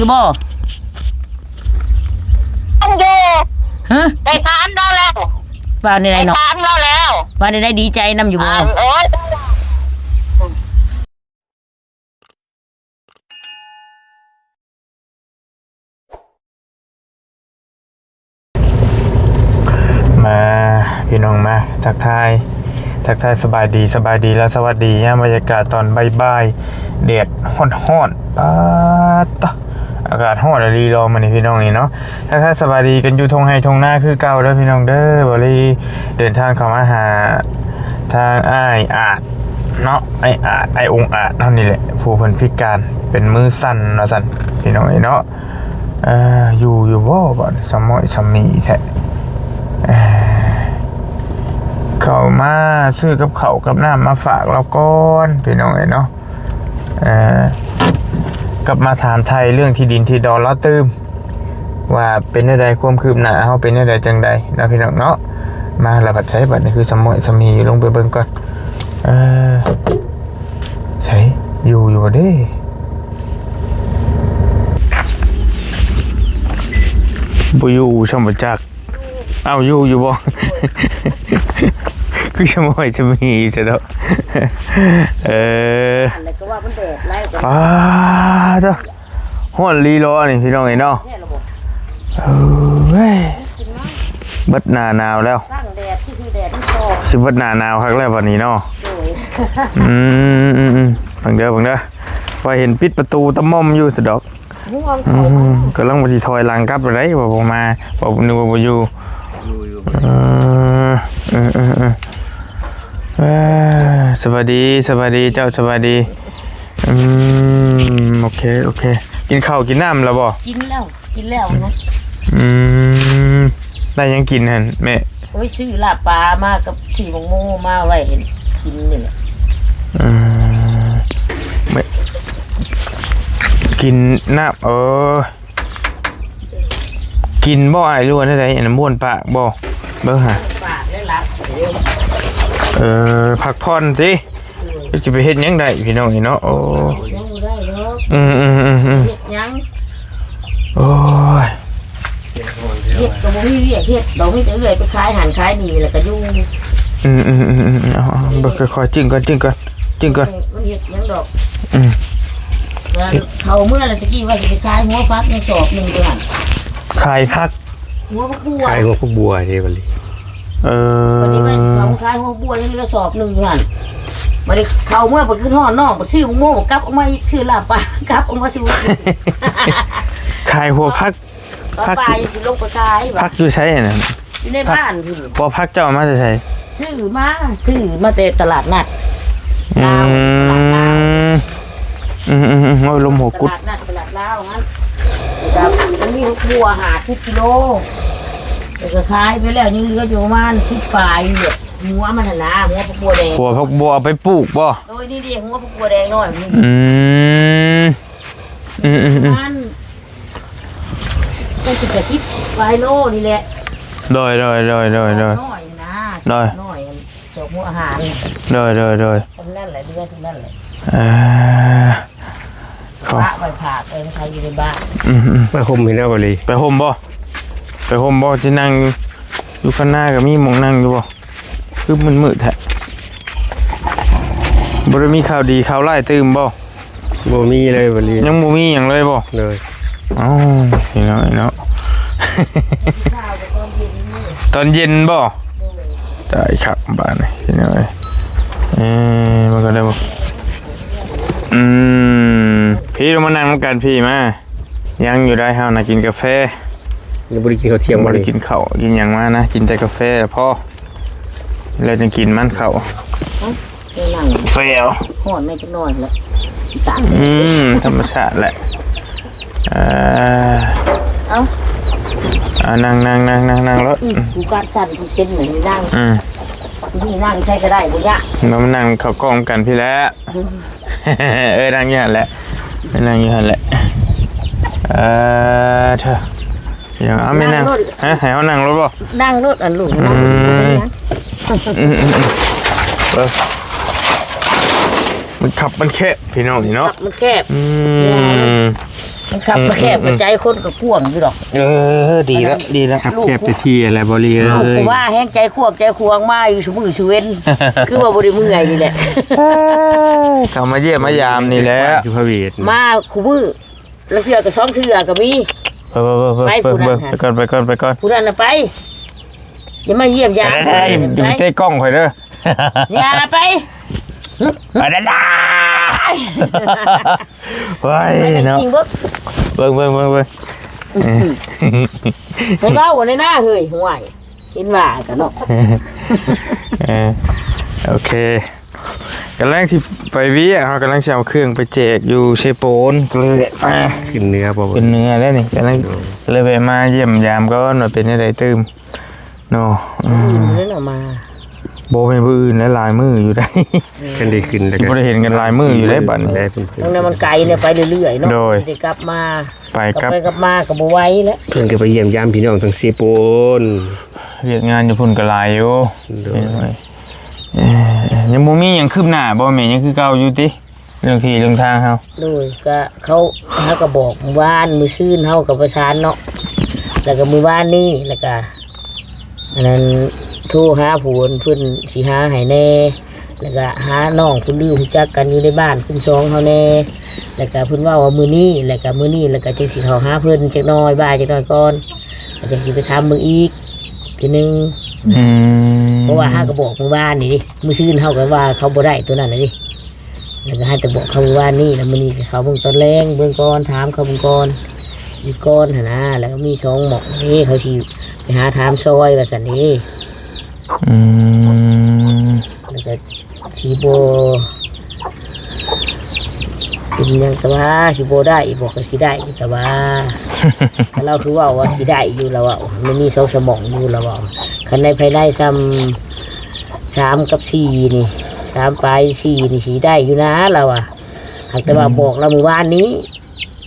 อยู่บ่ต้องอยู่ฮะได้ทานได้แล้วว่าในไหนเนาะทานได้แล้วว่าในไหนดีใจนำอยู่บ่โอ้ยมาพี่น้องมาทักทายสบายดีแล้วสวัสดีบรรยากาศตอนบ่ายๆแดดฮ้อนๆป๊าดตะอากาศฮ้อนเลยรอมานี่พี่น้องนี่เนาะทักทายสบายดีกันอยู่ทงไห้ทงหน้าคือเก่าเด้อพี่น้องเด้อบริเดินทางเข้ามาหาทางอ้ายอาจเนาะไอ้องค์อาจเท่านี้แหละผู้เพิ่นพิการเป็นมือสั่นว่าสั่นพี่น้องนี่เนาะอยู่บ่สมอยสมีแท้เขามาซื้อกับเขากับน้ำมาฝากเราก่อนพี่น้องเนาะกลับมาถามไทยเรื่องที่ดินที่ดอนเราตื้มว่าเป็นอะไรความคืบหน้าเขาเป็นอะไรจังใดนะพี่น้องเนาะมาระบัดใช้บัดนี่คือสมอยสมีลงไปเบิ่งก่อนใช้อยู่เด้บ่อยู่ช่างบ่จักเอาอยู่บ่ คือชะมอยจะมีซะแล้วอะไรก็ว่ามันแดดไล่กันป้าเด้อฮ้อนลีรอนี่พี่น้องเนาะเฮ้ยเบิดหน้าหนาวแล้วตั้งแดดที่แดดมันตกสิเบิดหน้าหนาวคักแล้วบัดนี้เนาะฟังเด้อว่าเห็นปิดประตูตะม่อมอยู่ซะดอกกำลังบ่สิถอยหลังกลับไปได้บ่มาบ่นึกว่าบ่อยู่สวัสดีเจ้าสวัสดีโอเคกินข้าวกินน้ำแล้วบ่กินแล้วนะได้ยังกินหั่นแม่โอ้ยซื้อลาบปลามากับสีมงโมมาไว้เห็นกินนี่แหละไม่กินน้ำกินบ่อ้ายรู้ว่าได้อันน้ำบ้วนปากบ่เบิ่งหาปากได้รับพักผ่อนสิจะไปเฮ็ดยังได้พี่น้องเนาะโอ้ยังได้เนาะเฮ็ดยังโอ้ยเฮ็ดก็บ่มีเวียกเฮ็ดเราไม่ได้เอื้อยไปขายหันขายนี่แล้วก็อยู่บ่ค่อยๆจึงก่อนมันเฮ็ดยังดอกเขาเมื่อแล้วตะกี้ว่าจะไปขายหัวฟักในสอบนึงตัวหั่นขายผักหัวบัวขายหัวพวกบัวเด้บัดนี้วันนี้มันเขาขายหัวบัวยังกระสอบนึงอยู่หั่นมาดิเขาเมื่อบ่ขึ้นฮ้อนน้องบ่ซื้อมะม่วงบ่กลับออกมาอีกซื้อลาบปลากลับออกมาซื้อขายหัวผักปลาสิลงไปขายผักอยู่ใช้น่ะอยู่ในบ้านคือบ่ผักเจ้ามาจะใช้ซื้อมาแต่ตลาดนัดโอ้ยลมหัวกุดตลาดนัดตลาดลาวงั้นมันมีบัว50กิโลแล้วก็ขายไปแล้วยังเหลืออยู่ประมาณ10ปลายเนี่ยหัวมันน่ะหัวผักบัวแดงหัวผักบัวเอาไปปลูกบ่โดยนี่ดิหัวผักบัวแดงน้อยนี่มันก็สิจะ10ปลายโลนี่แหละโดยน้อยนะน้อยจบหัวอาหารโดยนั่นแหละเรือนั่นแหละเขาไปผ่าไปใครอยู่ในบ้านไปห่มเห็นแล้วบ่ลีไปห่มบ่ที่นั่งอยู่ข้างหน้ากับมีมองนั่งอยู่บ่คือมืดแท้บ่ได้มีข่าวดีข่าวร้ายตื่มบ่มีเลยบ่ลียังบ่มีหยังเลยบ่เลยนี่เนาะตอนเย็นบ่ได้ครับบ้านนี่เนาะมันก็ได้บ่พี่เรามานั่งกันพี่มายังอยู่ได้เฮานะกินกาแฟยังบ่ได้กินข้าวเที่ยงบ่ได้กินข้าวกินหยังมานะกินแต่กาแฟพอแล้วจะกินมันข้าวเฟลฮ้อนไม่จักหน่อยแล้วตามธรรมชาติแหละนั่งรถกูการสั่นกูเช่นเหมือนนั่งนี่นั่งใช้ก็ได้บุญยะเรามานั่งเข้ากล้องกันพี่แล้วนั่งอย่างแหละนั่งอย่างแหละเธออย่างไม่นั่งให้เขานั่งรถบ่นั่งรถลูกมันขับมันแคบพี่น้องนี่เนาะมันแคบ มันขับมาแคบกระจายคนก็พ่วงอยู่ดอก ดีแล้วดีแล้ว ครับแคบแต่ที่อะไรบ่ลีเอ้ ลูก ย กูว่าแห้งใจควงมาอยู่สมือชูเว้น คือว่าบ่ได้เมื่อยนี่แหละ เขามาเยี่ยมมายามนี่แหละ คือพระเวท มาคู่มือแล้วเทื่อก็2เทื่อก็มี ไปก่อนไปก่อน ผู้นั้นน่ะไปอย่ามาเยี่ยมยาม อยู่เต้กล้องข่อยเด้อ อย่าไป ไปด้าเฮ้ยเนาะ จริงบ่ เบิ่งให้เว้าในหน้าเฮ้ยห่วยเห็นว่ากันเนาะ โอเคกำลังที่ไปวิอ่ะเขากำลังจะเอาเครื่องไปแจกอยู่เชโปนก็เลย ขึ้นเนื้อบ่ เป็นเนื้อแล้วนี่กำลังเลยไปมาเยี่ยมยามก็หน่อยเป็นอะไรตื้มเนาะ เล่นออกมา โบเป็นมืออื่นและลายมืออยู่ได้ กันได้ขึ้นแล้ว บ่ได้เห็นกันลายมืออยู่ได้บัดนี้ ได้เพิ่น ตรงนั้นมันไกลเนี่ยไปเรื่อยๆเนาะ โดย ได้กลับมา ไปกลับ กลับมาก็บ่ไหวแล้ว เพิ่นก็ไปเยี่ยมยามพี่น้องทางเซโปน เรียกงานอยู่พุ่นก็หลายอยู่ โดย ยังบ่มีหยังคืบหน้าบ่แม่ยังคือเก่าอยู่ติเรื่องที่เรื่องทางเฮา โดยก็เขาก็บอกว่านมือซื่นเฮากับประชานเนาะแล้วก็มือว่านนี่แล้วก็อันนั้นโทรหาผู้เพิ่นสิหาให้แน่แล้วก็หาน้องผู้ลือฮู้จักกันอยู่ในบ้านคุ้มซองเฮาแน่แล้วก็เพิ่นว่ามื้อนี้แล้วก็มื้อนี้แล้วก็จังสิเข้าหาเพิ่นจักหน่อยบ่ายจักหน่อยก่อนแล้วจังสิไปถามเบิ่งอีกทีนึง เพราะว่าเฮาก็บอกมื้อวานนี่ดิมื้อซื่นเฮาก็ว่าเขาบ่ได้ตัวนั้นน่ะดิแล้วก็ให้แต่บอกเขามื้อวานนี่แล้วมื้อนี้ก็เขาเบิ่งตอนแรงเบิ่งก่อนถามเขาเบิ่งก่อนอีกก่อนหั่นนะแล้วก็มี2หม่องนี่เขาสิไปหาถามซอยว่าซั่นนี่แล้วก็สิบ่เป็นหยังแต่ว่าสิบ่ได้อีกบอกก็สิได้แต่ว่า เราคือว่าสิได้อยู่แล้วว่ามันมี2สมองอยู่แล้วว่าคันในภายในซ้ำ3กับ4นี่3ปลาย4นี่สิได้อยู่นะเราอ่ะหากแต่ว่าบอกเรามื้อวานนี้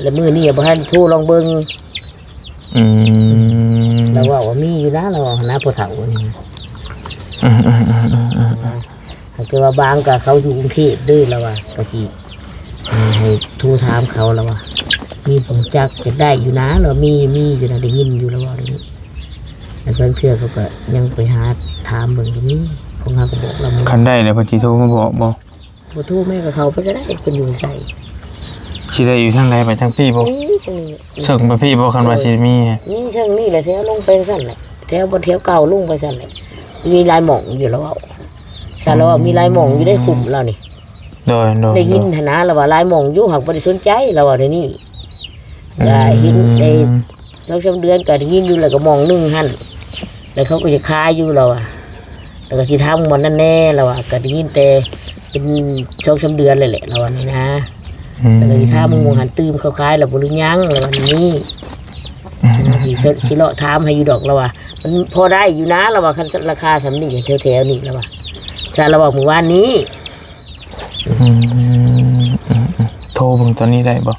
แล้วมื้อนี้บ่ทันโทรลองเบิ่งแล้วว่ามีอยู่นะเรานะพ่อเฒ่านี่หากแต่ว่าบางก็เขาอยู่กรุงเทพเด้อแล้วว่าก็สิให้โทรถามเขาแล้วว่ามีผมจักจะได้อยู่นะเรามีอยู่นะได้ยินอยู่แล้วว่านี้แล้วเพื่อนเพื่อนเขาก็ยังไปหาถามเบิ่งตรงนี้ของเขาก็บอกเรา คันได้แล้วเพิ่นสิโทรมาบอกบ่ บ่โทรแม่กับเขาไปก็ได้คนอยู่ใส่ สิได้อยู่ทางใดไปทางพี่บ่ นี่ตรงนี้ สึกบ่พี่บ่คันว่าสิมี นี่ทางนี้แหละแถวลงไปสั่นแหละแถวบนแถวเก่าลงไปสั่นแหละมีลายหม่องอยู่แล้วว่าใช่แล้วว่ามีลายหม่องอยู่ได้คุมเรานี่ โดย ได้ยินฐานะเราว่าลายหม่องอยู่หักบ่ได้สนใจเราว่าในนี้ได้ยินใน2-3เดือนก็ได้ยินอยู่แล้วก็มองนึงหั่นแล้วเขาก็จะคายอยู่เราอ่ะแล้วก็สิทำมันนั่นแน่เราอ่ะก็ได้ยินแต่เป็น2-3เดือนเลยแหละเราว่านี่นะแล้วก็สิทำมึงหันตื้มเขาคายแล้วบ่รู้ยังเราว่านี้สิเลาะถามให้อยู่ดอกเราว่ามันพอได้อยู่นะเราว่าคันราคาสำนี้แถวๆนี้เราว่าซะเราว่ามื้อวานนี้ โทรเบิ่งตอนนี้ได้บ่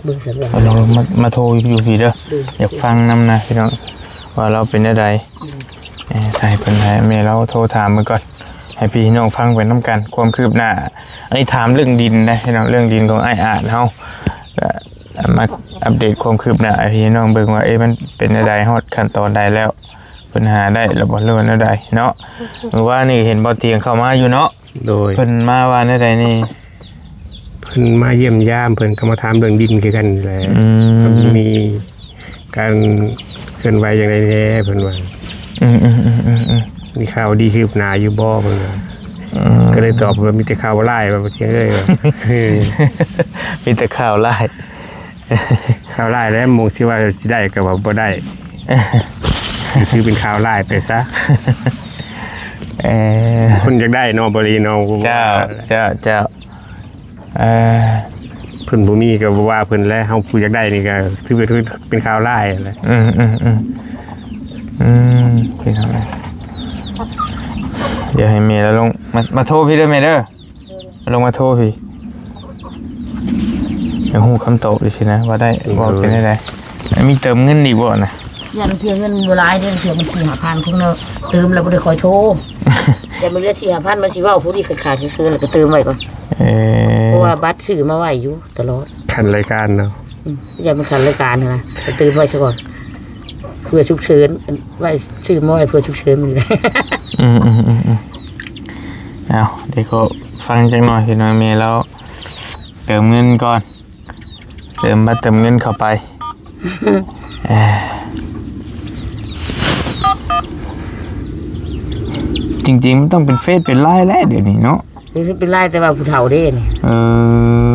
เบิ่งสักว่า ลองมาโทรอยู่พี่เด้ออยากฟังนำนะพี่น้องว่าเราเป็นอะไรให้เพิ่นให้แม่เราโทรถามมาก่อนให้พี่น้องฟังไปนำกันความคืบหน้าอันนี้ถามเรื่องดินนะพี่น้องเรื่องดินของอ้ายอาจเฮาก็มาอัปเดตความคืบหน้าให้พี่น้องเบิ่งว่ามันเป็นอะไรฮอดขั้นตอนใดแล้วปัญหาได้หรือบ่เรื่องใดเนาะเมื่อว่านี่เห็นบ่เตียงเข้ามาอยู่เนาะ โดย เพิ่นมาว่าใดนี่ เพิ่นมาเยี่ยมยามเพิ่นก็มาถามเรื่องดินคือกันแหละมันมีการเคลื่อนไหวอย่างไรแน่เพิ่นว่ามีข่าวดีคืบหน้าอยู่บ่เพิ่นว่าก็เลยตอบว่ามีแต่ข่าวร้ายว่าบ่เที่ยงเลยว่า มีแต่ข่าวร้าย ข่าวร้ายแล้วมงสิว่าสิได้ก็ว่าบ่ได้คือเป็นข่าวร้ายไปซะคนอยากได้เนาะบ่ลีเนาะ เจ้าเพิ่นบ่มีก็ว่าเพิ่นแล้วเฮาผู้อยากได้นี่ก็ถือเป็นข่าวร้ายแหละพี่น้องเดี๋ยวให้เมย์แล้วลงมาโทรพี่เด้อเมย์เด้อลงมาโทรพี่เดี๋ยวฮู้คำตอบดิสินะว่าได้ว่าเป็นได้มีเติมเงินอีกบ่นะยันเที่ยเงินบ่หลายเด้อเที่ยมัน 4-5,000คงเนาะเติมแล้วบ่ได้คอยโทรแต่มันเหลือ 4-5,000มันสิเว้าผู้ที่ขาดๆคือแล้วก็เติมไว้ก่อนเพราะว่าบัตรซื้อมาไว้อยู่ตลอดทันรายการเนาะ อย่ามันขันรายการนะตื่นไว้ซะก่อนเพื่อฉุกเฉินไว้ซื้อม้อยเพื่อฉุกเฉินมันเลย เอาเดี๋ยวก็ฟังจังหน่อยพี่น้องเมย์แล้วเติมเงินก่อนเติมเงินเข้าไป จริงๆมันต้องเป็นเฟซเป็นไลน์แล้วเดี๋ยวนี้เนาะ เป็นไรแต่ว่าผู้เฒ่าเด้นี่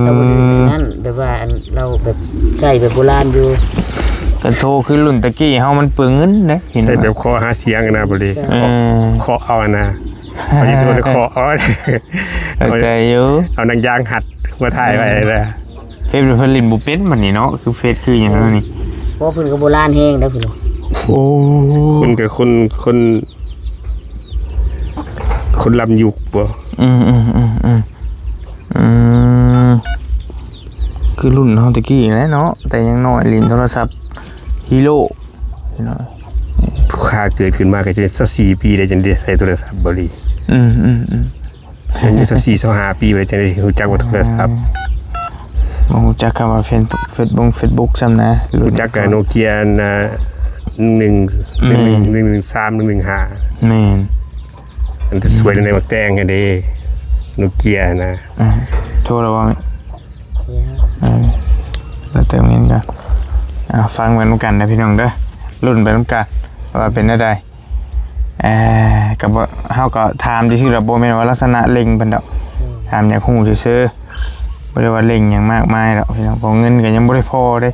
เราบ่ได้นั่นแบบว่าเราแบบใช้แบบโบราณอยู่ ก็โทรคือรุ่นตะกี้เฮามันเปลืองเงินนะเห็น ใส่ ไหม แบบคอหาเสียงนะบ่ดีเคาะเอานะพอดีตัวเคาะเอา เข้าใจอยู่ เอาหนังยางหัดมาถ่ายไว้เลย เฟซเป็นผลิตบุเป็นมันนี่เนาะคือเฟซคืออย่างนั้นนี่ เพราะเพิ่นก็โบราณแฮงแล้วเพิ่น โอ้ คุณกับคนลำยุกบ่ คือรุ่นเฮาตะกี้แหละเนาะแต่ยังน้อยลิ้นโทรศัพท์ฮีโร่เนาะ ผู้ค้าเกิดขึ้นมาก็จะ24ปีได้จังได้ใช้โทรศัพท์บ่ดีอายุ24-25ปีไปจังได้รู้จักว่าโทรศัพท์ บ่รู้จักคำว่าเฟซบุ๊กซ้ำนะ รู้จักกับโนเกียนะ113 115 แม่น อันที่สวยในมักแตงกันเด้โนเกียนะ โทรแล้วว่าเราเติมเงินกันฟังไปน้ำกันนะพี่น้องเด้อรุ่นไปน้ำกันว่าเป็นได้กับเฮาก็ถามชื่อระบบแม่นว่าลักษณะเล็งเป็นดอกถามอยากฮู้ซื่อๆบ่ได้ว่าเล็งหยังมากมายดอกพี่น้องเพราะเงินก็ยังบ่ได้พอเด้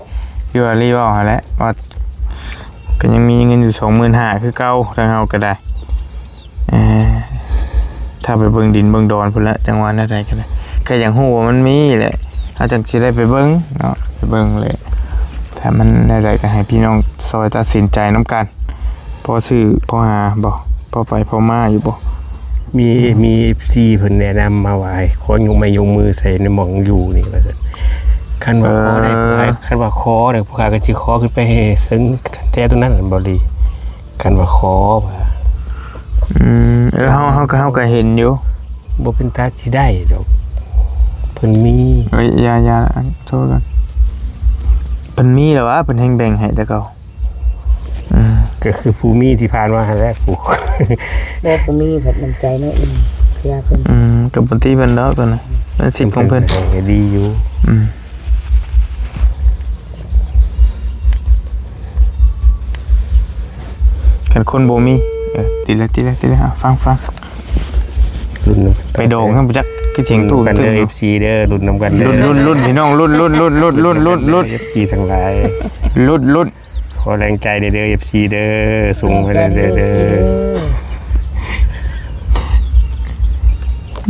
ที่ว่ารีเว้าหั่นแหละว่าก็ยังมีเงินอยู่ 25,000 คือเก่าทางเฮาก็ได้ถ้าไปเบิ่งดินเบิ่งดอนพุ่นละจังหวะนั้นได้ก็ได้ก็อยากฮู้ว่ามันมีแหละอาจังสิได้ไปเบิ่งเนาะไปเบิ่งเลยถ้ามันได้ก็ให้พี่น้องซอยตัดสินใจนํกันพอซื้อพอหาบ่พอไปพอมาอยู่บ่ มี FC เพิ่นแนะนำมาว่าให้ขอยกไม้ยกมือใส่ในหม่องอยู่นี่ว่าซั่นคันว่าขอได้คันว่าขอได้ผู้ค้าก็สิขอขึ้นไปให้ซึ่งแท้ตรงนั้นบ่ดีคันว่าขอว่า เฮาก็เห็นอยู่ บ่เป็นตาสิได้ดอกเพิ่นมี เอ้ยอย่าโทษกันเพิ่นมีแล้ววะเพิ่นแฮงแบ่งให้แต่เก่า ก็คือผู้มีที่ผ่านมาหั่นแหละผู้ บ่ผู้มีเพิ่นน้ำใจเนาะคือเพิ่น กับปกติเพิ่นดอกตัวน่ะเป็นสิทธิ์ของเพิ่น ก็ดีอยู่ กันคนบ่มีติดแล้วฟัง รุ่นนำ ไปโด่งทั้งจักคือเสียงตู้ กันเด้อ FC เด้อรุ่นนำกันเด้อ รุ่นพี่น้องรุ่น FC ทั้งหลาย รุ่น ขอแรงใจเด้อ FC เด้อส่งไปเด้อ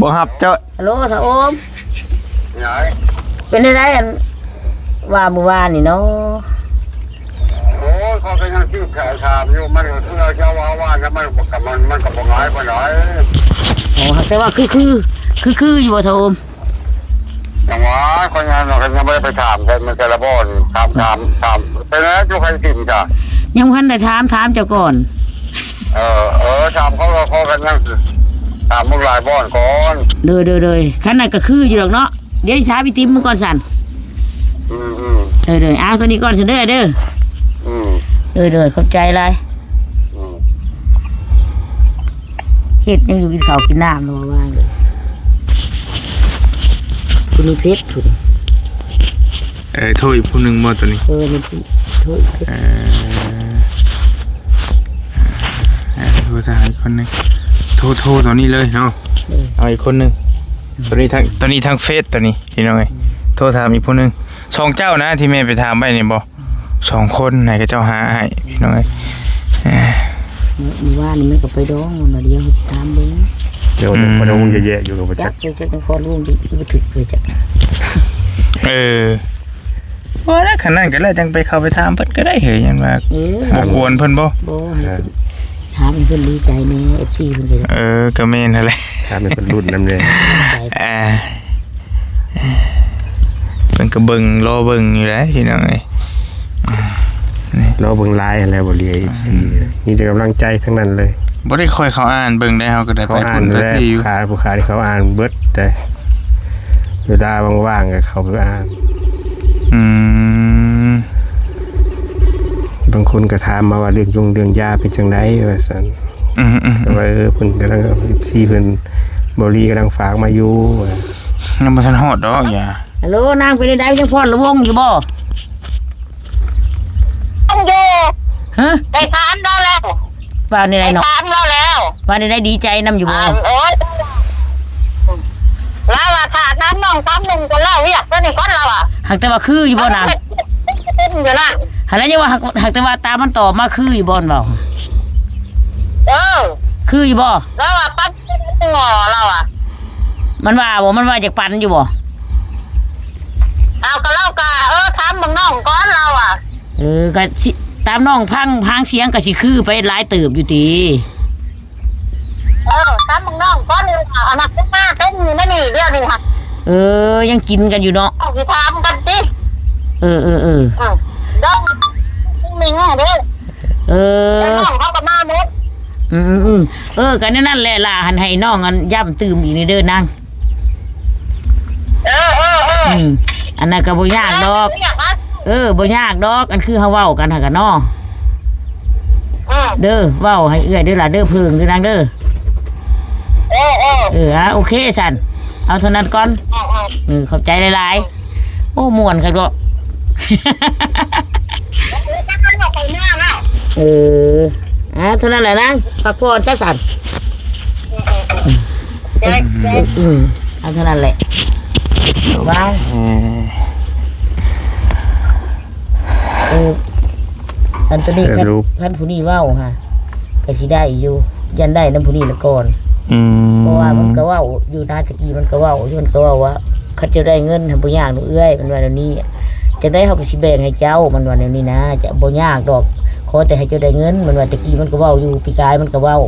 บ่ฮับเจ้า ฮัลโหลท่าโอม ไหน เป็นได้อันว่าเมื่อวานนี่เนาะ โอ้ยเขาก็ยังชื่อแขกถามอยู่มันก็คือเจ้าว่าแล้วมันก็บ่ง่ายปานใด โอ้แต่ว่าคืออยู่บ่ท่าโอม จังหวะคนงานเราก็ยังไม่ได้ไปถามกันมันแต่ละบ่อนถามเป็นแล้วอยู่ใครกินจ้ะ ยังบ่ทันได้ถามเจ้าก่อน ถามเขากันยังถามมึงหลายบ่อนก่อน เด้อคันนั้นก็คืออยู่ดอกเนาะเดี๋ยวสิถามพี่ติ๋มมึงก่อนสั่นเด้อเอาตัวนี้ก่อนซั่นเด้อเด้อขอบใจหลายเฮ็ดยังอยู่กินข้าวกินน้ำแล้วว่าเลยคุณนี่เพชรพุ่น โทรอีกผู้นึงบ่ตัวนี้ นี่โทษ โทรทางอีกคนนึงโทรตัวนี้เลยเนาะเอาอีกคนนึงตัวนี้ทางเฟซตัวนี้พี่น้องเอ้ยโทรถามอีกผู้นึง2เจ้านะที่แม่ไปถามไปนี่บ่2คนไหนก็เจ้าหาให้พี่น้องเอ้ย มันว่านี่มันก็ไปดองมาเดียวสิถามเบิ่ง เจ้าพอดงแย่ๆอยู่กับบ่ จั จั ก ก เลยจักพอรู้ดิบ่ถึกเลยจัก ว่าแล้วขนาดก็แล้วจังไปเข้าไปถามเพิ่นก็ได้เหยยันว่าบ่กวนเพิ่นบ่ บ่ให้ถามเพิ่นดีใจแน่ FC เพิ่นก็ ก็แม่นนั่นแหละ ถ้ามันเป็นรุ่นนำเลย เพิ่นก็เบิ่งรอเบิ่งอยู่แหล้วพี่น้องเอ้ย เราเบิ่งไลน์แล้วบ่เรีย FC มีแต่กำลังใจทั้งนั้นเลย บ่ได้ค่อยเขาอ่านเบิ่งได้เฮาก็ได้ เขา ไป อ่า พุ่ น นไป แล้ว ที่อยู่ ผู้ค้าที่เขาอ่านเบิดแต่เวลาว่างๆก็เขาไปอ่าน อืม บางคนก็ถามมาว่าเรื่องยาเป็นจังไดว่าซั่นว่าเพิ่นกำลังพี่เพิ่นบ่รีกำลังฝากมาอยู่ว่า ยังบ่ทันฮอดดอกอย่า ฮัลโหลนางไปได้ยังพอดระวงอยู่บ่ ต้องอยู่ ฮะ ได้ทานเราแล้ว ว่าในใด ได้ เนาะ ทานเราแล้ว ว่าในใดดีใจนํอยู่บ่ โอ๊ยเราอะถ้าน้ำน้องซ้ำหนึ่งก็เล่าเรียกตัวนี้ก้อนเราอะ หักแต่ว่าคืออยู่บ่นาง เป็นอยู่นั่น หันแล้วยังว่าหักแต่ว่าตามันตอบมาคืออยู่บ่นเว้า คืออยู่บ่ เราอะปั๊บงอเราอะ มันว่าบ่มันว่าจากปันอยู่บ่ เอาก็เล่ากะทำบางน้องก้อนเราอะ ก็สิตามน้องพังเสียงก็สิคือไปหลายเติบอยู่ติ ทำบางน้องก้อนเอานักขึ้นมาเต้นอยู่นั่นนี่เรื่องนี้ค่ะ ยังกินกันอยู่เนาะ เอาสิทำกันสิ ดองมิงเด้อน้องเขาก็มาหมด กันนั่นแหละล่ะหันให้น้องอันย่ำตื่มอีกนี่เด้อนาง อันนั้นก็บ่ยากดอก บ่ยากดอกอันคือเฮาเว้ากันหากันเนาะเด้อเว้าให้เอื้อยเด้อล่ะเด้อเพิ่งเด้อนางเด้อโอเคสันเอาเท่านั้นก่อนขอบใจหลายๆโอ้ม่วนครับบ่เท่านั้นแหละนางพักผ่อนซะสันเอาเท่านั้นแหละว้ายอันตัวนี้ท่านผู้นี้เว้าฮะก็สิได้อยู่ยันได้นำผู้นี้ละก่อนเพราะว่ามันก็เว้าอยู่นาตะกี้มันก็เว้าอยู่มันก็เว้าว่าคันจะได้เงินทำบ่ยากหนูเอื้อยมันว่าเดี๋ยวนี้จะได้เฮาก็สิแบ่งให้เจ้ามันว่าเดี๋ยวนี้นะจะบ่ยากดอกขอแต่ให้เจ้าได้เงินมันว่าตะกี้มันก็เว้าอยู่ปีกายมันก็เว้า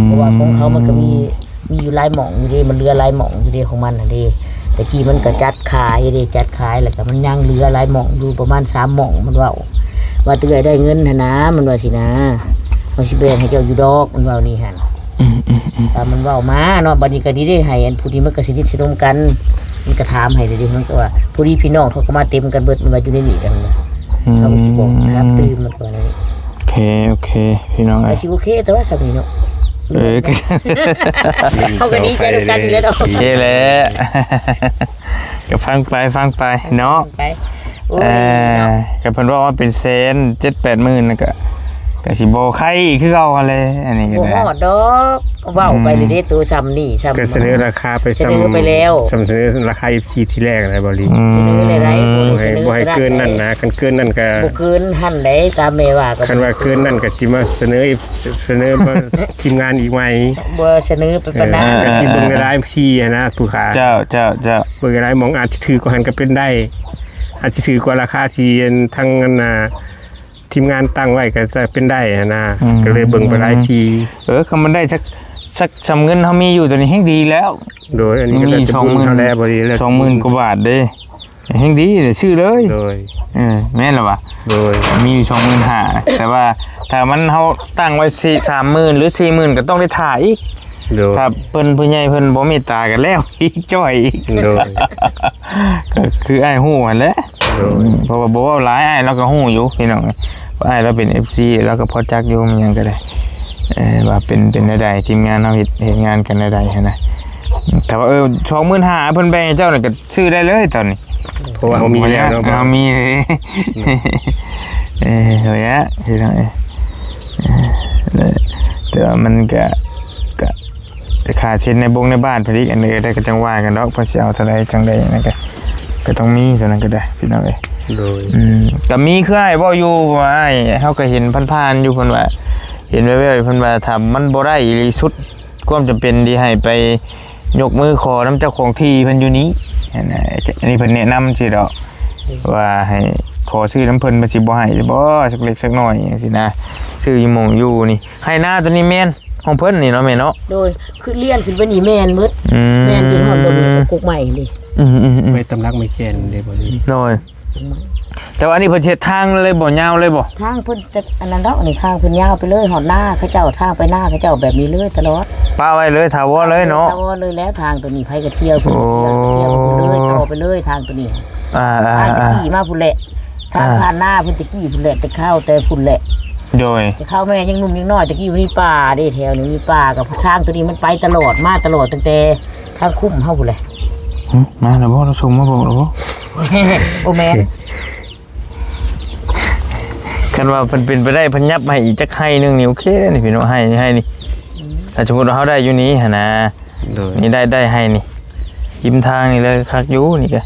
เพราะว่าของเขามันก็มีอยู่หลายหม่องอยู่เด้มันเหลือหลายหม่องอยู่เด้ของมันน่ะเด้ตะกี้มันก็จัดขายเด้จัดขายแล้วก็มันยังเหลือหลายหม่องอยู่ประมาณ3หม่องมันเว้าว่าเตื้อยได้เงินหั่นนะมันว่าสินะเฮาสิแบ่งให้เจ้าอยู่ดอกมันเว้านี่หั่นตามมันเว้ามาเนาะบัดนี้ก็ดีได้ให้อันผู้นี้มันก็สิสนมกันมันก็ถามให้เด้มันก็ว่าผู้นี้พี่น้องเขาก็มาเต็มกันเบิดมันว่าอยู่ในนี่กันนะเอาไปสิบอกครับตื่นมันก็ว่านี่โอเคพี่น้องก็สิโอเคแต่ว่าสามีเนาะก็ เขาก็ดีใจกันแล้วเนาะโอเคแหละก็ฟังไปเนาะก็เพิ่นว่าเป็นเซน 7-8 หมื่นน่ะก็สิบ่ใครคือเก่าหั่นแหละอันนี้ก็ได้บ่ฮอดดอกเว้าไปเลยเด้ตัวซ้ำนี่ซ้ำก็เสนอราคาไปเสนอไปแล้วเสนอราคาที่แรกอะไรบ่ลีเสนอหลายๆบ่ให้เกินนั่นนะคันเกินนั่นก็บ่เกินหั่นได้ตามแม่ว่าก็คันว่าเกินนั่นก็สิมาเสนอมาทีมงานอีกใหม่บ่เสนอไปปานนั้นก็สิเบิ่งหลายที่นะผู้ค้าเจ้าเบิ่งหลายมองอาจสิถือกว่าหันก็เป็นได้อาจสิถือกว่าราคาที่ทางนั้นน่ะทีมงานตั้งไว้ก็จะเป็นได้นะก็เลยเบิ่งไปหลายทีคำมันได้สักสำเงินเขามีอยู่ตัวนี้แห่งดีแล้วโดยอันนี้ก็จะบุญเท่าแล้วบริแล้ว20,000 กว่าบาทเด้แห่งดีเดี๋ยวชื่อเลยโดยแม่นหรอวะโดยมีอยู่ 25,000 แต่ว่าถ้ามันเขาตั้งไว้30,000 หรือ 40,000 ก็ต้องได้ถ่ายอีกถ้าเพิ่นผู้ใหญ่เพิ่นบ่เมตตากันแล้วอีกจ้อยอีกโดยก็คืออ้ายฮู้หั่นแหละเพราะว่าบ่ว่าหลายอ้ายเราก็ฮู้อยู่พี่น้องอ้ายเราเป็น FC แล้วก็พอจักอยู่มันยังก็ได้ว่าเป็นใดๆทีมงานเฮาเฮ็ดงานกันใดๆหั่นนะแต่ว่า25,000เพิ่นแบ่งให้เจ้าน่ะก็ซื้อได้เลยตอนนี้เพราะว่าเฮามีแล้วเนาะเฮามีเฮ้ยอะพี่น้องแต่มันก็ค่าเช่นในบ้านพอดีอันนี้ได้ก็จังว่ากันดอกเพิ่นสิเอาเท่าใดจังได๋นั่นก็ต้องมีเท่านั้นก็ได้พี่น้องโดยก็มีคืออ้ายบ่อยู่ว่าอ้ายเฮาก็เห็นผ่านๆอยู่เพิ่นว่าเห็นแว่วๆเพิ่นว่าถ้ามันบ่ได้อีหลีสุดความจำเป็นที่ให้ไปยกมือขอน้ำเจ้าของที่เพิ่นอยู่นี้อันนี้เพิ่นแนะนำสิดอกว่าให้ขอซื้อน้ำเพิ่นมาสิบ่ให้บ่สักเล็กสักน้อยจังซี่นะซื้ออยู่หม่องอยู่นี่ให้หน้าตัวนี้แม่นของเพิ่นนี่เนาะแม่เนาะโดยคือเลี้ยนขึ้นไปนี่แม่นหมดแม่นอยู่ฮอดตัวนี้กุกใหม่นี่ไม่ตำรักไม่แกนได้บ่ดีโดยแต่ว่าอันนี้เพิ่นเฮ็ดทางเลยบ่ยาวเลยบ่ทางเพิ่นอันนั้นดอกนี่ทางเพิ่นยาวไปเลยฮอดหน้าเขาเจ้าทางไปหน้าเขาเจ้าแบบนี้เลยตลอดป้าไว้เลยถาวรเลยเนาะถาวรเลยแล้วทางตัวนี้ไผก็เที่ยวเพิ่นเที่ยวเลยต่อไปเลยทางตัวนี้ขี่มาพุ่นแหละ ทางผ่านหน้าเพิ่นตะกี้พุ่นแหละแต่เข้าแต่พุ่นแหละ โดย แต่เข้าแม่ยังหนุ่มยังน้อยตะกี้มันมีป่าเด้แถวนี้มีป่ากับทางตัวนี้มันไปตลอดมาตลอดตั้งแต่ทางคุ้มเฮาพุ่นแหละ มาแล้วบ่เราชมมาบอกแล้วบ่ โอแม่น คันว่าเพิ่นเป็นไปได้เพิ่นยับมาให้อีกจักให้นึงนี่โอเคเด้อนี่พี่น้องให้นี่ถ้าสมมุติว่าเฮาได้อยู่นี้หั่นนะ โดย นี่ได้ให้นี่ยิ้มทางนี่เลยคักอยู่นี่ก็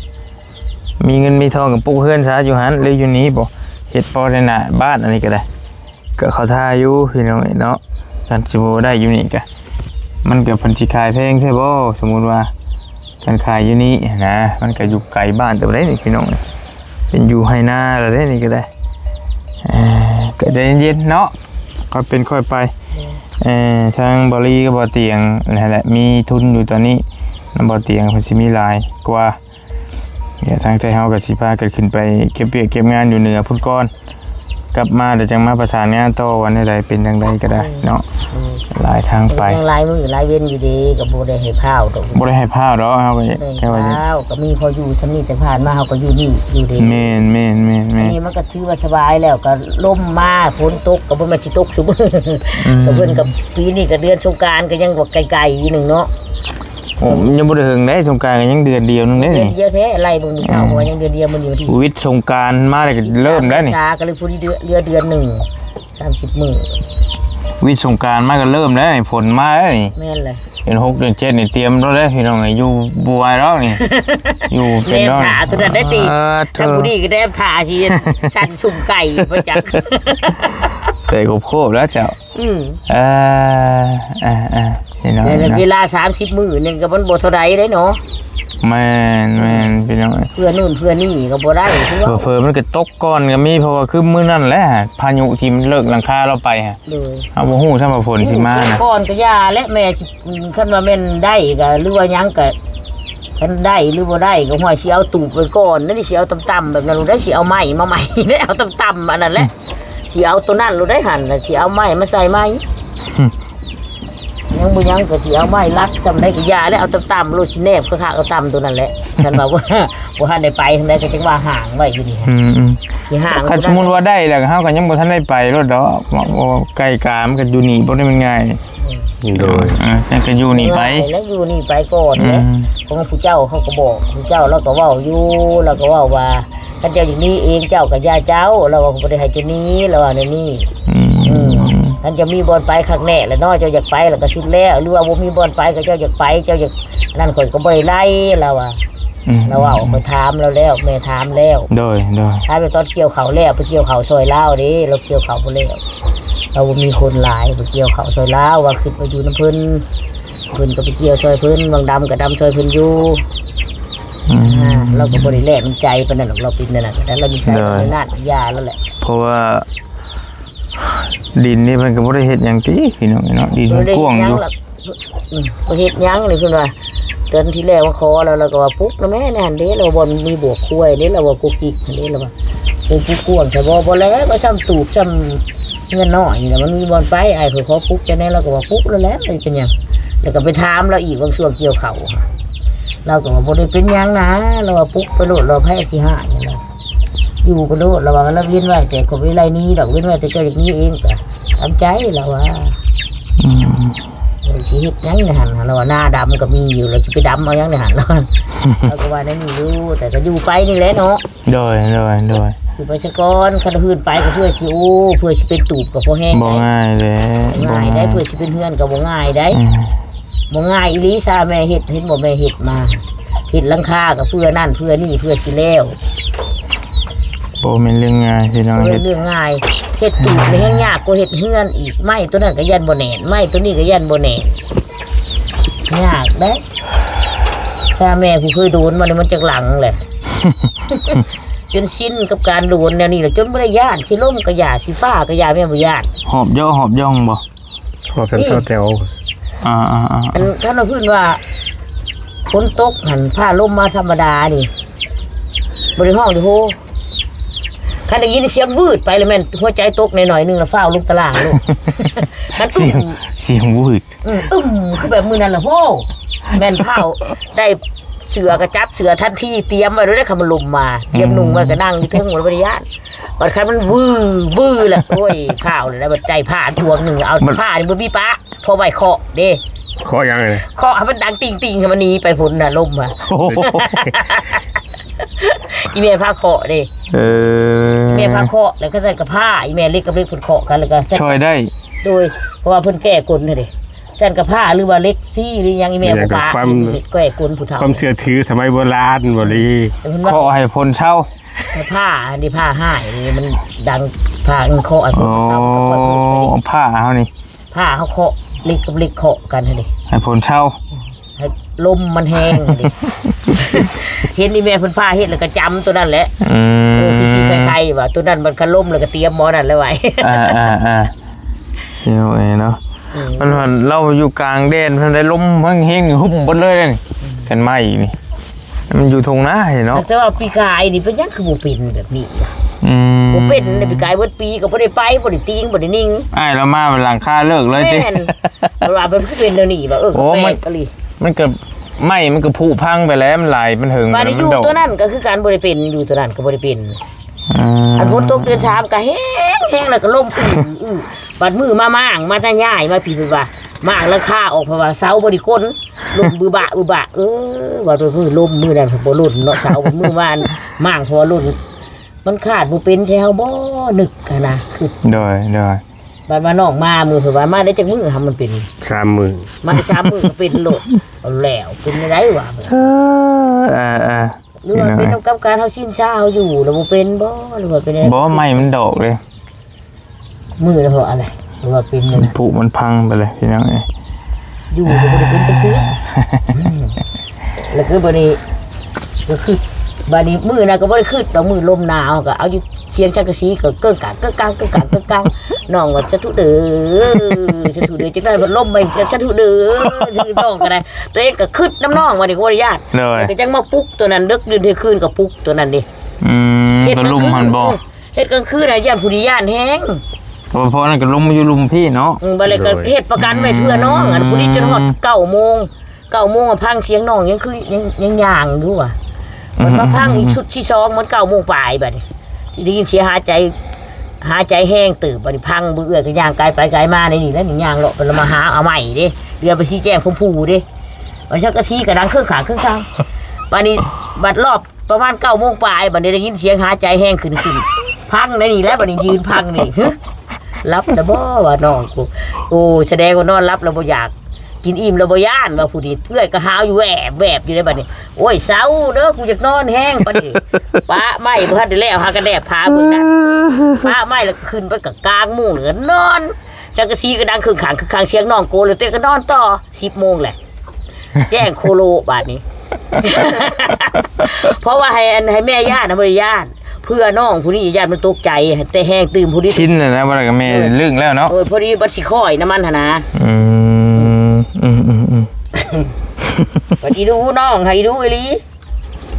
มีเงินมีทองกับปลูกเฮือนซะอยู่หันเลยอยู่นี้บ่เฮ็ดพอได้หน้าบ้านอันนี้ก็ได้ก็เขาท่าอยู่พี่น้องเนาะกันสิบ่ได้อยู่นี่ก็มันก็เพิ่นสิขายแพงใช่บ่สมมุติว่าการขายอยู่นี้นะมันก็อยู่ไกลบ้านแต่บ่ได้นี่พี่น้องเป็นอยู่ให้หน้าแล้วได้นี่ก็ได้ก็ใจเย็นๆเนาะค่อยเป็นค่อยไปทางบริก็บ่เตียงนั่นแหละมีทุนอยู่ตอนนี้นำบ่เตียงเพิ่นสิมีหลายกว่าเดี๋ยวทางใจเฮาก็สิพากันขึ้นไปเก็บเวียกเก็บงานอยู่เหนือพุ่นก่อนกลับมาเดี๋ยวจังมาประสานงานต่อวันใดเป็นจังไดก็ได้เนาะหลายทางไป ยังลายมือลายเว้นอยู่ดีก็บ่ได้ให้พาวตก บ่ได้ให้พาดอกเฮาก็ ได้ แค่ว่า พาวก็มีพออยู่ชั้นนี้แต่ผ่านมาเฮาก็อยู่นี่อยู่ดี แม่น อันนี้มันก็ถือว่าสบายแล้วก็ล่มมาฝนตกก็บ่แม่นสิตกซุมื้อก็เพิ่นกับปีนี้ก็เดือนสงกรานต์ก็ยังว่าไกลๆอยู่นึงเนาะ โอ้ยังบ่ได้ถึงได้สงกรานต์ก็ยังเดือนเดียวนึงเด้ เดือน นี่ เดียวแท้ไล่เบิ่งมื้อเช้าว่ายังเดือนเดียวมื้อนี้วันที่ วิทย์สงกรานต์มาได้ก็เริ่มแล้วนี่ ษาก็เลยพูดเดือนหนึ่ง30มื้อ วิทย์สงกรานต์มาก็เริ่มแล้วนี่ฝนมาแล้วนี่ แม่นเลย เดือน6เดือน7นี่เตรียมรถแล้วพี่น้องอยู่บ่ไหวแล้วนี่ อยู่เป็น แนม ดอก ถาตัวนั้นได้ติ เธ ถ้า อ ผู้นี้ก็แนมถาสิสั่นสุ่มไก่ประจักษ์ ใส่โคบแล้วเจ้า อืม พี่น้อง แต่เวลา30มื้อนึงก็มันบ่เท่าใดเด้เนาะ แม่นพี่น้อง เพื่อนู่นเพื่อนี่ก็บ่ได้คือว่า เผลอๆมันก็ตกก่อนก็มีเพราะว่าคือมื้อนั้นแหละพายุที่มันเลิกหลังคาเราไปฮะ เลย เอาบ่ฮู้ถ้าว่าฝนสิมานะ ก่อนก็ย่าและแม่สิคันว่าแม่นได้ก็หรือว่าหยังก็คันได้หรือบ่ได้ก็ห้อยสิเอาตูบไว้ก่อนนั่นสิเอาต่ำๆแบบนั้นได้สิเอาไม้มาใหม่ ได้เอาต่ำๆอันนั้นแหละสิเอาตัวนั้นรู้ได้หั่นน่ะสิเอาไม้มาใส่ไม้ยังบ่ยังก็สิเอาไม้รัดจำได้ก็ย่าแล้วเอาต่ำๆโลดสิแนบก็คักเอาต่ำตัวนั้นแหละคันว่าบ่ทันได้ไปทางใดก็จังว่าห่างไว้อยู่นี่ฮะ สิห่าง คันสมมุติว่าได้แล้วก็เฮาก็ยังบ่ทันได้ไปรถดอกบ่ไกลกามก็อยู่นี่บ่ได้มันง่าย โดย จังก็อยู่นี่ไป แล้วอยู่นี่ไปก่อน อื นะ ม ของผู้เจ้าเขาก็บอกผู้เจ้าแล้วก็เว้าอยู่แล้วก็เว้าว่าท่านเจ้าอย่างนี้เองเจ้ากับย่าเจ้าเราว่าบ่ได้ให้เจ้านี้เราว่าในนี้ท่านจะมีบอลไปข้างแน่แล้วเนาะเจ้าอยากไปแล้วก็ชุดแล้วหรือว่าบ่มีบอลไปก็เจ้าอยากไปเจ้าอยากนั่นคนก็บ่ได้ไล่เราว่าเราว่าไปถามเราแล้วแม่ถามแล้ว โดย ถ้าไปตอนเกี่ยวเขาแล้วไปเกี่ยวเขาซอยลาวเด้เราเกี่ยวเขาบ่แล้วเราบ่มีคนหลายไปเกี่ยวเขาซอยลาวว่าขึ้นไปอยู่น้ำเพิ่นก็ไปเกี่ยวซอยเพิ่นบางดำก็ดำซอยเพิ่นอยู่เราก็บ่ได้แลกน้ำใจปานนั้นหรอกเราเป็นนั่นน่ะแต่เรามีใช้ในนาดยาแล้วแหละ เพราะว่าดินนี่มันก็บ่ได้เฮ็ดหยังติพี่น้องเนาะดินมันกว้างอยู่ บ่เฮ็ดหยังนี่เพิ่นว่าเดือนที่แล้วว่าขอแล้วเราก็ว่าปุ๊กนะแม่นี่หั่นเด้เราบ่มีบวกคุ้ยเด้เราว่ากุกกิกหั่นเด้เราว่าปุ๊กกวนแต่บ่แล้วก็ซ้ำตูบซ้ำเงินน้อยนี่แหละมันมีบ่อนไปอ้ายเพิ่นขอปุ๊กจังได๋เราก็ว่าปุ๊กแล้วแหละเป็นหยังแล้วก็ไปถามเราอีกบางช่วงเกี่ยวข้าวเราก็ว่าบ่ได้เป็นหยังนะเราว่าปุ๊กไปโลดเราแพ้สิหาอย่างเราอยู่ไปโลดเราว่าเราเว้นไว้แต่ก็บ่ได้ไรนี้ดอกเว้นไว้แต่เจ้าอย่างนี้เองก็ตามใจเราว่าสิเฮ็ดหยังในหั่นเราว่าหน้าดำก็มีอยู่เราสิไปดำเอาหยังในหั่นเราก็ว่านั่นนี่อยู่แต่ก็อยู่ไปนี่แหละเนาะ โดย อยู่ไปซะก่อนคันหื้นไปก็เพื่อสิโอ้เพื่อสิเป็นตูบก็พอแห้ง บ่ง่ายเลย ง่ายได้เพื่อสิเป็นเฮือนก็บ่ง่ายได้บ่ง่ายอีหลีซาแม่เฮ็ดเห็นบ่แม่เฮ็ดมาเฮ็ดหลังคาก็เพื่อนั่นเพื่อนี่เพื่อสิแล้ว บ่แม่นเรื่องง่ายพี่น้องเฮ็ด เรื่องง่ายเฮ็ดตูบนี่แฮงยากกว่าเฮ็ดเฮือนอีกไม้ตัวนั้นก็ยันบ่แน่นไม้ตัวนี้ก็ยันบ่แน่นยากเด้ซาแม่ผู้เคยโดนมานี่มันจักหลังแหละ จนชินกับการโดนแนวนี้แหละจนบ่ได้ย่านสิล้มก็ย่าสิฟ้าก็ย่าแม่บ่ย่าน หอบย่องบ่ พอกันเท่าแถว อันถ้าเราพูดว่าฝนตกหันผ้าล่มมาธรรมดานี่บริห้องดิโหคันได้ยินเสียงวืดไปเลยแม่นหัวใจตกหน่อยๆนึงแล้วฟ้าวลงตารางลูกคัน เสียงวืด คือแบบมือนั่นล่ะโหแม่นเผาได้ เสือก็จับเสือทันทีเตรียมไว้แล้วได้คำมันลมมาเตรียมนุ่งไว้ก็นั่งอยู่เทิงหัวบริยานบัดคันมันวื้อแหละโอ้ยข้าวเลยนะบัดใจผ้าดวงหนึ่งเอาผ้านี่บ่มีปะพอไว้เคาะเด้ ขอยังไง เคาะให้มันดังติ่งๆให้มันหนีไปพุ่นน่ะลมอ่ะ โอ้โห อีแม่ผ้าเคาะเด้ แม่ผ้าเคาะแล้วก็ใส่กับผ้าอีแม่เล็กกับเล็กเพิ่นเคาะกันแล้วก็ ช่วยได้ โดยเพราะว่าเพิ่นแก้กลน่ะเด้ใส่กับผ้าหรือว่าเล็กซี่หรือยังอีแม่บ่ปะแก้กลผู้เฒ่า ความเชื่อถือสมัยโบราณบ่ลี แต่เพิ่นว่า ขอให้พ้นเช่า ผ้าอันนี้ผ้าห้ายนี่มันดังผ้าเคาะไอ้พว โอ้ กเฒ่าก็ค่อยพูดไปดิ ผ้าเฮานี่ ผ้าเขาเคาะเล็กกับเล็กเคาะกันหั่นดิ ให้พ้นเช่า ให้ลมมันแห้งหั่นดิ เห็นอีแม่เพิ่นผ้าเฮ็ดแล้วก็จำตัวนั้นแหละคือสิคล้ายๆว่าตัวนั้นมันก็ล่มแล้วก็เตรียมหมอนั่นแล้วไว้ เดี๋ยวเนาะมันเราอยู่กลางแดนมันได้ลมเฮงๆหุ่มเบิดเลยนี่กันไหมอีกนี่มันอยู่ทงนาเนาะ แต่ว่าปีกายนี่เป็นหยังคือบ่เป็นแบบนี้ บ่ ม เป็นในปีกายเบิดปีก็บ่ได้ไปบ่ได้ติงบ่ได้นิ่ง อ้ายเรามาเป็นหลังคาเลิกเลยจิ แม่นเพราะว่ามันคือเป็นเดี๋ยวนี้ว่าก็แปลกอะลิ มันก็ไหมมันก็ผุพังไปแล้วมันไหลมันถึง มาอยู่ตัวนั้นก็คือการบ่ได้เป็นอยู่ตัวนั้นก็บ่ได้เป็น อันฝนตกเดือนชามก็แห้งแล้วก็ล่มบัดมือมาม่างมาตาย่ายมาพี่ไปว่าม่างราคาออกเพราะว่าเสาบ่ได้ก้นลมบือบะว่าโดยมือลมมือนั้นบ่ล่นเนาะเสามือวานม่างเพราะว่าล่นมันขาดบ่เป็นใช่เฮาบ่นึกกันนะคือ โดย บัดมาน้องมามือเพิ่นว่ามาได้จักมือทำมันเป็น 3 มื้อ มาได้3มือก็เป็นโลดเอาแล้วเป็นได้วะ หรือว่าเป็นกับการเฮาสิ้นชาเฮาอยู่แล้วบ่เป็นบ่หรือว่าเป็นอะไร บ่ไหมมันดอกเลย มือแล้วเพราะอะไรหรือว่าเป็นนั่นน่ะ ผุมันพังไปเลยพี่น้องเอ้ย อยู่ก็บ่ได้เป็นจังซี่แล้วคือบัดนี้ก็คือบัดนี้มือน่ะก็บ่ได้ขึ้นดอกมือลมหนาวก็เอาอยู่เสียงชักกะสีก็เกิ้งกางน้องว่าจะทุเด้อจะทุเด้อจังได๋บ่ลมไปจะทุเด้อชื่อน้องก็ได้ตัวเองก็ขึ้นน้ำน้องว่านี่ก็บ่ได้ญาติ เลย ก็จังมาปลุกตัวนั้นดึกดื่นเที่ยงคืนก็ปลุกตัวนั้นดิ ก็ลุมมันบ่ เฮ็ดกลางคืนน่ะย่านผู้ดีย่านแฮง ก็เพราะนั่นก็ลุมอยู่ลุมพี่เนาะ บ่เลยก็เฮ็ดประกันไว้เพื่อน้องอันผู้ดีจนฮอด9:00 9:00อ่ะพังเสียงน้องยังคือยังย่างอยู่อ่ะมันมาพังอีกชุดที่2มัน9:00ปลายบัดนี้ได้ยินเสียงหายใจแห้งตื่นบัดนี้พังเบื่อก็ย่างไกลไปไกลมาในนี่แล้วนี่ย่างเลาะไปแล้วมาหาเอาใหม่เด้เรือไปชี้แจงพุ่มผู้เด้มันชักกะชี้กระดังเครื่องขางบัดนี้บัดรอบประมาณ9:00ปลายบัดนี้ได้ยินเสียงหายใจแห้งขึ้นพังในนี่แล้วบัดนี้ยืนพังนี่รับแล้วบ่ว่าน้องกูโอ้แสดงว่านอนรับแล้วบ่อยากกินอิ่มแล้วบ่ย่านว่าผู้นี้เอื้อยก็หาวอยู่แวบอยู่ในบัดนี้โอ้ยเซาเด้อกูอยากนอนแห้งบัดนี้ป้าไม้บ่ทันได้แล้วหากระแดกพาเบิ่งนั้นป้าไม้แล้วขึ้นไปกับกลางมุ้งเหลือนอนชักกะซีก็ดังครึ่งข้างเสียงน้องโกเลยเตะก็นอนต่อ 10:00 แหละแจ้งโคโลบาดนี้ เพราะว่าให้แม่ย่านนะบ่ได้ย่านเพื่อน้องผู้นี้ย่านมันตกใจแต่แห้งตื่นผู้นี้ ชิ้นน่ะนะบ่ได้ก็แม่ลึกแล้วเนาะ พอดีบัดสิค่อยน้ำมันหั่นนะ บัดอีดูน้องให้ดูอีหลี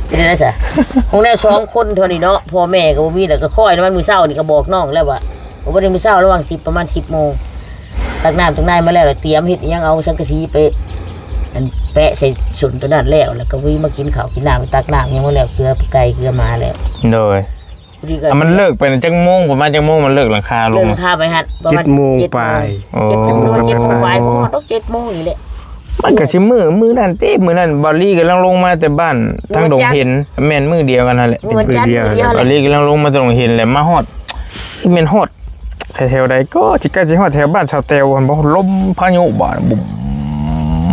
เป็นจังได๋ซะของแนว2คนเท่านี้เนาะพ่อแม่ก็บ่มีแล้วก็ค่อยน้ำมันมื้อเช้านี่ก็บอกน้องแล้วว่าบ่ได้มื้อเช้าระหว่าง10ประมาณ 10:00 ตักน้ำตรงนั้นมาแล้วเตรียมเฮ็ดยังเอาสังกะสีไปอันแปะใส่สุนตัวนั้นแล้วก็วิ่งมากินข้าวกินน้ำตักน้ำยังบ่แล้วเกลือไก่เกลือมาแล้ว โดยมันเลิกไปจังโมงประมาณจังโมงมันเลิกหลังคาล เริ่ ง มค่าไปหัดประมาณ 7:00ปลาย 7:00หรือว่า7:00ปลายเพราะว่าต้อง7:00นี่แหละ มันก็สิมือนั่นเต้มือนั่นบอลลี่กำลังลงมาแต่บ้านทางดงเห็นแม่นมือเดียวกันนั่นแหละ มื้อจันทร์มื้อเดียว บ แห อ ละ ลลี่กำลังลงมาตรงเห็นแหละมาฮอดที่แม่นฮอดแถวใดก็สิใกล้สิฮอดแถวบ้านชาวเตวมันบ่ลมพายุบ่บุ่ม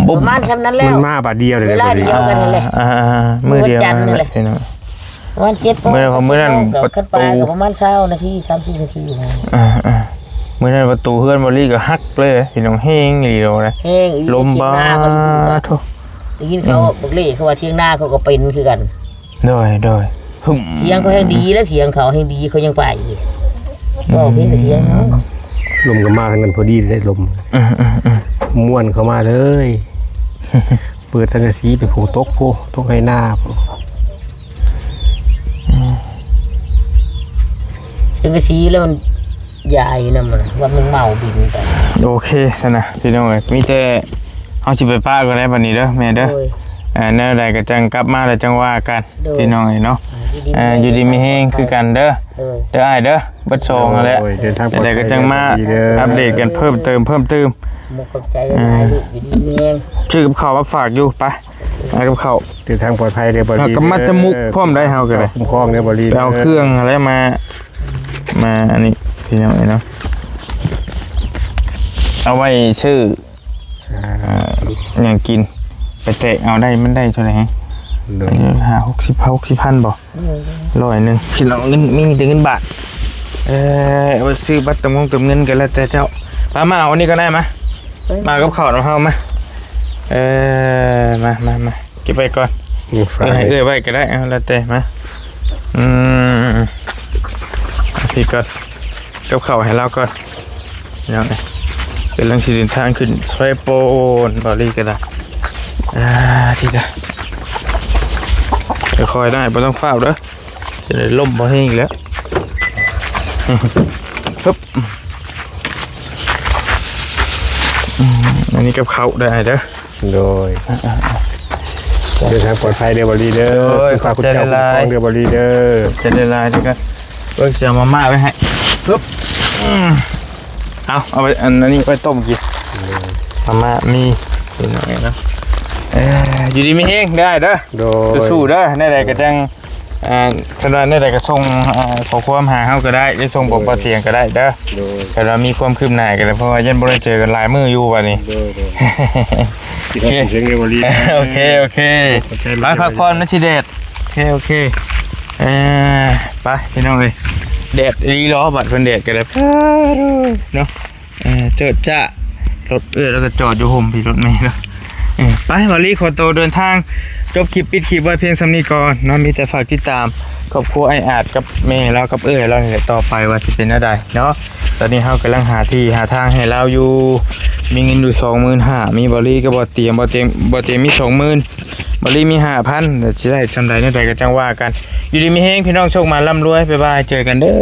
ประมาณชั้นนั้นแล้ มั วน มาบาดเดียวเลย เวลาเดียวกันนั่นแหละ มือเดียว มื้อจันทร์นั่นแหละ พี่น้อง ประมาณ7:00 มื้อนั้น กับขึ้นไปก็ประมาณ20นาที30นาทีนะ มื้อนั้นประตูเฮือนบอลลี่ก็ฮักเลยพี่น้องเฮงอีหลีโดนะ แห้งอีก ลมบ้า โธ่ได้ยินเขาบอกเลยเขาว่าเที่ยงหน้าเขาก็เป็นคือกัน โดยหึ่ม เสียงเขาแห้งดีแล้วเสียงเขาแห้งดีเขายังไปอีกบอกพี่เสียงเขา ลมก็มาทั้งนั้นพอดีได้ลมม่วนเข้ามาเลย เปิดสังกะสีไปโผตกให้หน้า จังกะสีแล้วมันใหญ่นะมันว่ามันเมาบินไป โอเคซะนะพี่น้องเอ้ยมีแต่เฮาสิไปป้าก็ได้บัดนี้เด้อแม่เด้อ โอ้ย แนวใดก็จังกลับมาแล้วจังว่ากันพี่น้องเนาะอยู่ดีมีแฮงคือกันเด้ออ้ายเด้อบัดซองนั่นแหละ โดยเดินทางปลอด แต่ ภัย ก็จังมา ดีเด้อ อัปเดตกันเพิ่มเติม หมกกับใจหลายลูกอยู่ดีมีแรง ชื่อกับข้าวมาฝากอยู่ไปเอากับข้าว เดินทางปลอดภัยเด้อบอ เอา ลี ก็มาจมูกพร้อมได้เฮาก็ได้ คุ้มครองเด้อบอลี ไปเอาเครื่องอะไรมาอันนี้พี่น้องเนาะเอาไว้ชื่ออย่างกินไปเตะเอาได้มันได้เท่าไหร่60,000บ่100พี่น้องเงินมีแต่เงินบาทเอาไปซื้อบัตรเติมเงินกันแล้วแต่เจ้ามาเอาอันนี้ก็ได้มากับข้าวของเฮามามาเก็บไปก่อนให้ไว้ก็ได้เอาแล้วแต่มาพี่ก่อนกับข้าวให้เราก่อนยังไงเป็นลังสิเดินทางขึ้นสวยโปนบอลี่ก็ได้ที่จะคอยได้ไม่ต้องเฝ้าเด้อจะได้ล่มบ่แห้งอีกแล้วปึ๊บอันนี้กับเขาได้เด้อ โดยเดินทางปลอดภัยเด้อบอลีเด้อฝากคุณเจ้าคุ้มครองเด้อบอลีเด้อ จะได้ลายจังกันเบิกเสียมาม่าไว้ให้ปึ๊บเอาไปอันนี้ไปต้มกินมาม่ามีเป็นไงนะอยู่ดีไม่แห้งได้เด้อ โดย สู้เด้อในใดก็จังคันว่าในใดก็ส่งขอความหาเฮาก็ได้ได้ส่งบอกบ่เตียงก็ได้เด้อ โดย แต่เรามีความคืบหน้ากันแล้วเพราะว่ายันบ่ได้เจอกันหลายมื้ออยู่บัดนี้ โดยโอเคเสียงเด้อบอลี โอเคไปพักผ่อนนะชิเดชโอเคไปพี่น้องเอ้ยแดดรีล้อบัดเพิ่นแดดกันแล้วเนาะเจิดจ้ารถแล้วก็จอดอยู่ห่มพี่รถเมล์แล้วไปวอลลี่ขอตัวเดินทางจบคลิปปิดคลิปไว้เพียงสำนี้ก่อนเนาะมีแต่ฝากติดตามครอบครัวไออาจกับเมย์แล้วกับเราเนี่ยต่อไปว่าสิเป็นอะไรเนาะตอนนี้เฮากำลังหาที่หาทางให้เราอยู่มีเงินอยู่25,000มีบอลลี่ก็บ่เตรียมมี20,000บอลลี่มี5,000แต่สิได้จำได้ในใดก็จังว่ากันอยู่ดีมีแฮงพี่น้องโชคมาร่ำรวยบ๊ายบายเจอกันเด้อ